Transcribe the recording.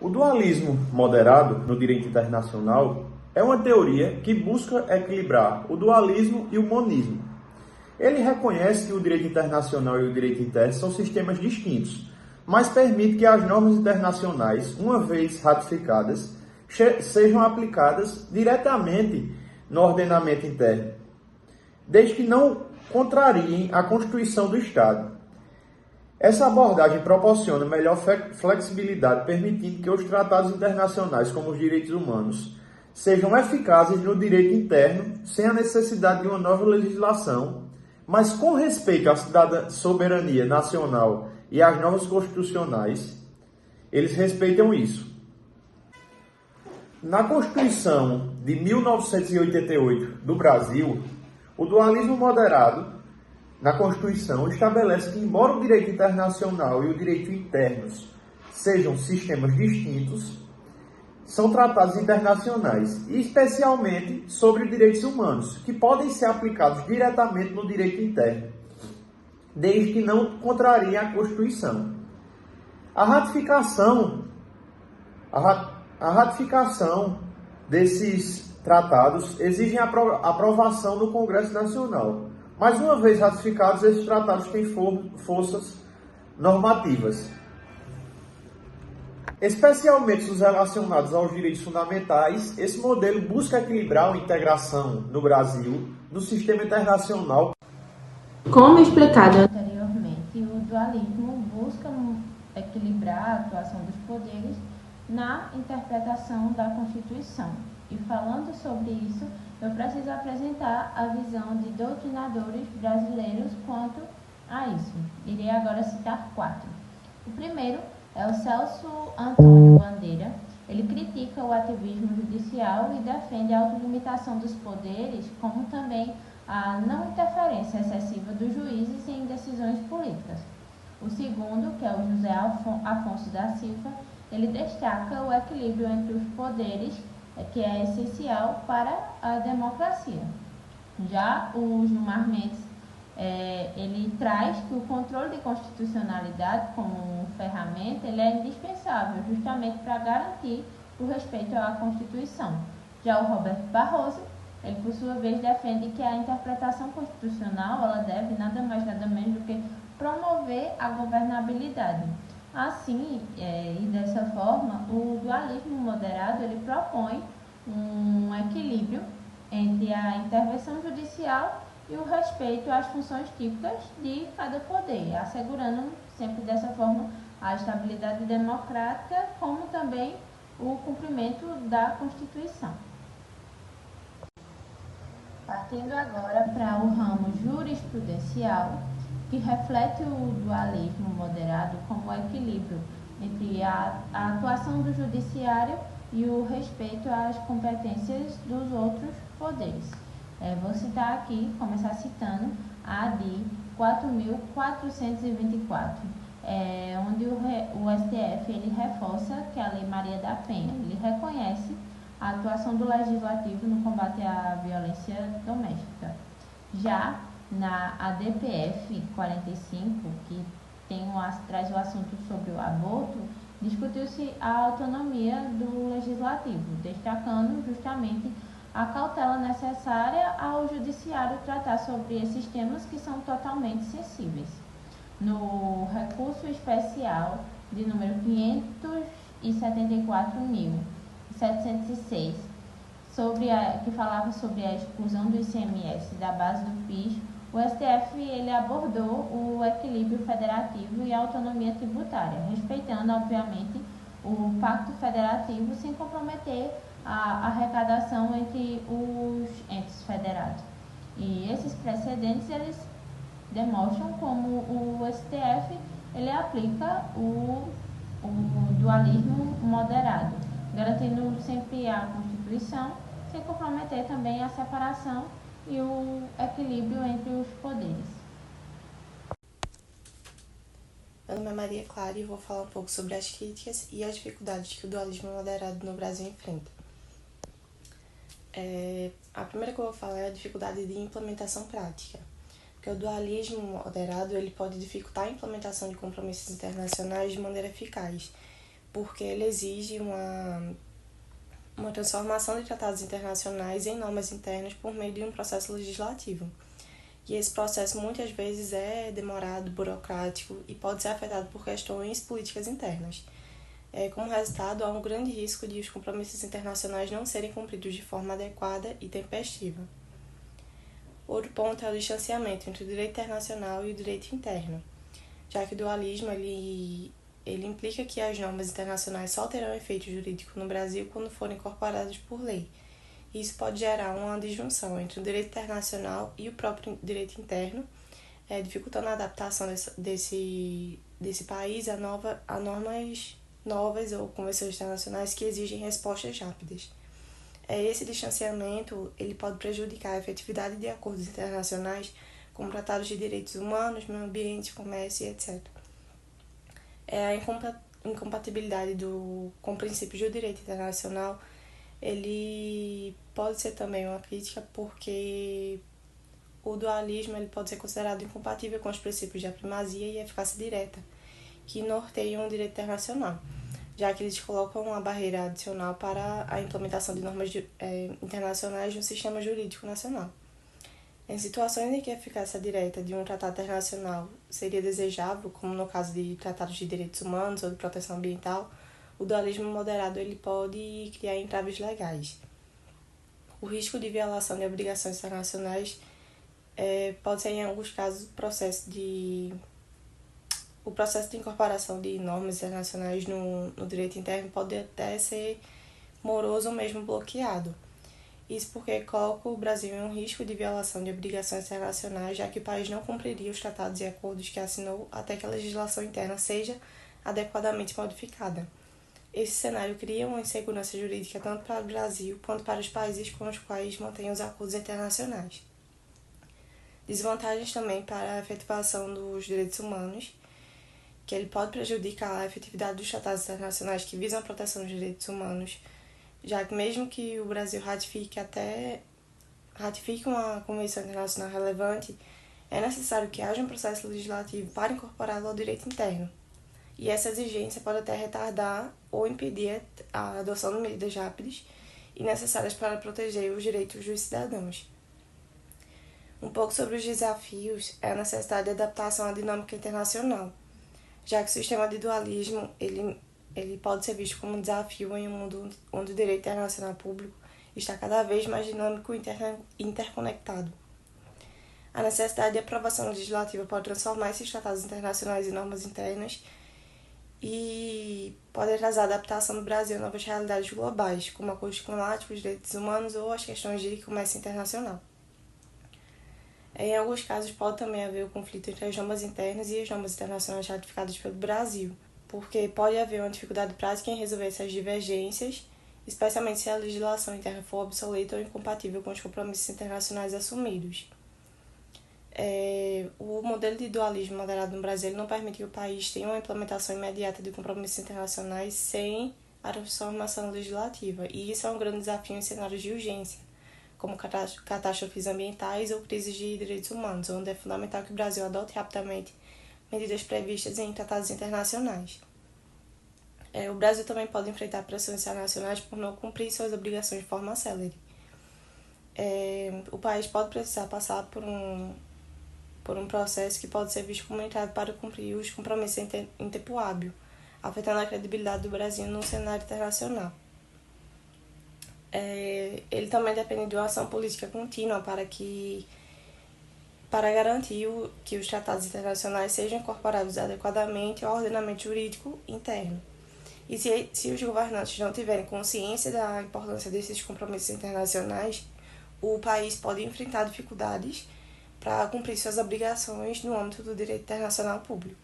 O dualismo moderado no direito internacional é uma teoria que busca equilibrar o dualismo e o monismo. Ele reconhece que o direito internacional e o direito interno são sistemas distintos, mas permite que as normas internacionais, uma vez ratificadas, sejam aplicadas diretamente no ordenamento interno, desde que não contrariem a Constituição do Estado. Essa abordagem proporciona melhor flexibilidade, permitindo que os tratados internacionais, como os direitos humanos, sejam eficazes no direito interno, sem a necessidade de uma nova legislação, mas com respeito à soberania nacional e às normas constitucionais, eles respeitam isso. Na Constituição de 1988 do Brasil, o dualismo moderado na Constituição estabelece que, embora o direito internacional e o direito internos sejam sistemas distintos, são tratados internacionais, e especialmente sobre direitos humanos, que podem ser aplicados diretamente no direito interno, desde que não contrariem a Constituição. A ratificação desses tratados exige a aprovação do Congresso Nacional. Mas, uma vez ratificados, esses tratados têm forças normativas, especialmente os relacionados aos direitos fundamentais. Esse modelo busca equilibrar a integração no Brasil do sistema internacional. Como explicado anteriormente, o dualismo busca equilibrar a atuação dos poderes na interpretação da Constituição. E falando sobre isso, eu preciso apresentar a visão de doutrinadores brasileiros quanto a isso. Irei agora citar 4. O primeiro é o Celso Antônio Bandeira. Ele critica o ativismo judicial e defende a autolimitação dos poderes, como também a não interferência excessiva dos juízes em decisões políticas. O segundo, que é o José Afonso da Silva, ele destaca o equilíbrio entre os poderes, que é essencial para a democracia. Já o Gilmar Mendes, ele traz que o controle de constitucionalidade como ferramenta ele é indispensável justamente para garantir o respeito à Constituição. Já o Roberto Barroso, ele por sua vez defende que a interpretação constitucional ela deve nada mais nada menos do que promover a governabilidade. Assim, e dessa forma, o dualismo moderado ele propõe um equilíbrio entre a intervenção judicial e o respeito às funções típicas de cada poder, assegurando sempre dessa forma a estabilidade democrática, como também o cumprimento da Constituição. Partindo agora para o ramo jurisprudencial, que reflete o dualismo moderado como o equilíbrio entre a atuação do judiciário e o respeito às competências dos outros poderes. Vou citar aqui, começar citando a ADI 4.424, onde o STF ele reforça que a Lei Maria da Penha ele reconhece a atuação do Legislativo no combate à violência doméstica. Já na ADPF 45, que traz o assunto sobre o aborto, discutiu-se a autonomia do Legislativo, destacando justamente a cautela necessária ao Judiciário tratar sobre esses temas que são totalmente sensíveis. No recurso especial de número 574.706, que falava sobre a exclusão do ICMS da base do PIS, o STF ele abordou o equilíbrio federativo e a autonomia tributária, respeitando, obviamente, o pacto federativo sem comprometer a arrecadação entre os entes federados. E esses precedentes eles demonstram como o STF ele aplica o dualismo moderado, garantindo sempre a Constituição, sem comprometer também a separação e o equilíbrio entre os poderes. Meu nome é Maria Clara e vou falar um pouco sobre as críticas e as dificuldades que o dualismo moderado no Brasil enfrenta. A primeira que eu vou falar é a dificuldade de implementação prática, porque o dualismo moderado ele pode dificultar a implementação de compromissos internacionais de maneira eficaz, porque ele exige uma transformação de tratados internacionais em normas internas por meio de um processo legislativo. E esse processo muitas vezes é demorado, burocrático e pode ser afetado por questões políticas internas. Como resultado, há um grande risco de os compromissos internacionais não serem cumpridos de forma adequada e tempestiva. Outro ponto é o distanciamento entre o direito internacional e o direito interno, já que o dualismo ele implica que as normas internacionais só terão efeito jurídico no Brasil quando forem incorporadas por lei. Isso pode gerar uma disjunção entre o direito internacional e o próprio direito interno, dificultando a adaptação desse país a normas novas ou convenções internacionais que exigem respostas rápidas. Esse distanciamento ele pode prejudicar a efetividade de acordos internacionais, como tratados de direitos humanos, meio ambiente, comércio e etc. A incompatibilidade com princípios do direito internacional ele pode ser também uma crítica porque o dualismo ele pode ser considerado incompatível com os princípios de primazia e eficácia direta, que norteiam o direito internacional, já que eles colocam uma barreira adicional para a implementação de normas internacionais no sistema jurídico nacional. Em situações em que a eficácia direta de um tratado internacional seria desejável, como no caso de tratados de direitos humanos ou de proteção ambiental, o dualismo moderado ele pode criar entraves legais. O risco de violação de obrigações internacionais pode ser, em alguns casos, o processo de incorporação de normas internacionais no direito interno pode até ser moroso ou mesmo bloqueado. Isso porque coloca o Brasil em um risco de violação de obrigações internacionais, já que o país não cumpriria os tratados e acordos que assinou até que a legislação interna seja adequadamente modificada. Esse cenário cria uma insegurança jurídica tanto para o Brasil quanto para os países com os quais mantém os acordos internacionais. Desvantagens também para a efetivação dos direitos humanos, que ele pode prejudicar a efetividade dos tratados internacionais que visam a proteção dos direitos humanos, já que mesmo que o Brasil ratifique uma convenção internacional relevante, é necessário que haja um processo legislativo para incorporá-lo ao direito interno. E essa exigência pode até retardar ou impedir a adoção de medidas rápidas e necessárias para proteger os direitos dos cidadãos. Um pouco sobre os desafios é a necessidade de adaptação à dinâmica internacional, já que o sistema de dualismo ele pode ser visto como um desafio em um mundo onde o direito internacional público está cada vez mais dinâmico e interconectado. A necessidade de aprovação legislativa pode transformar esses tratados internacionais em normas internas e pode atrasar a adaptação do Brasil a novas realidades globais, como acordos climáticos, direitos humanos ou as questões de comércio internacional. Em alguns casos, pode também haver o conflito entre as normas internas e as normas internacionais ratificadas pelo Brasil, porque pode haver uma dificuldade prática em resolver essas divergências, especialmente se a legislação interna for obsoleta ou incompatível com os compromissos internacionais assumidos. O modelo de dualismo moderado no Brasil não permite que o país tenha uma implementação imediata de compromissos internacionais sem a transformação legislativa, e isso é um grande desafio em cenários de urgência, como catástrofes ambientais ou crises de direitos humanos, onde é fundamental que o Brasil adote rapidamente medidas previstas em tratados internacionais. O Brasil também pode enfrentar pressões internacionais por não cumprir suas obrigações de forma célere. O país pode precisar passar por um processo que pode ser visto como entrado para cumprir os compromissos em tempo hábil, afetando a credibilidade do Brasil no cenário internacional. Ele também depende de uma ação política contínua para garantir que os tratados internacionais sejam incorporados adequadamente ao ordenamento jurídico interno. E se os governantes não tiverem consciência da importância desses compromissos internacionais, o país pode enfrentar dificuldades para cumprir suas obrigações no âmbito do direito internacional público.